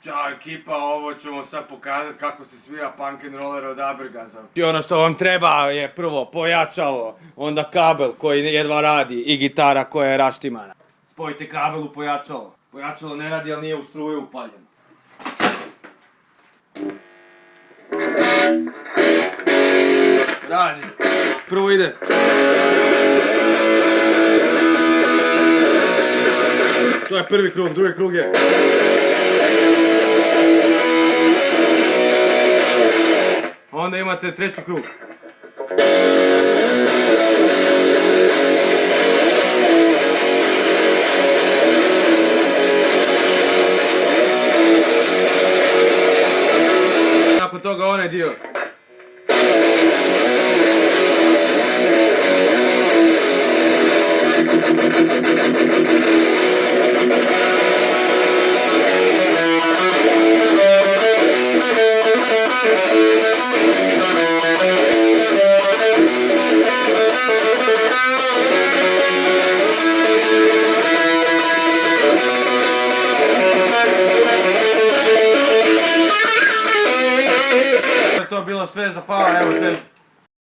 Ćao ekipa, ovo ćemo sad pokazati kako se svira punk and roller od Abergaza. I ono što vam treba je prvo pojačalo, onda kabel koji jedva radi i gitara koja je raštimana. Spojite kabel u pojačalo. Pojačalo ne radi, ali nije u struju upaljeno. Radi. Prvo ide. To je prvi krug, drugi krug je. Onda imate treći krug. Nakon toga onaj dio. To je bilo sve, zahvala, evo sve.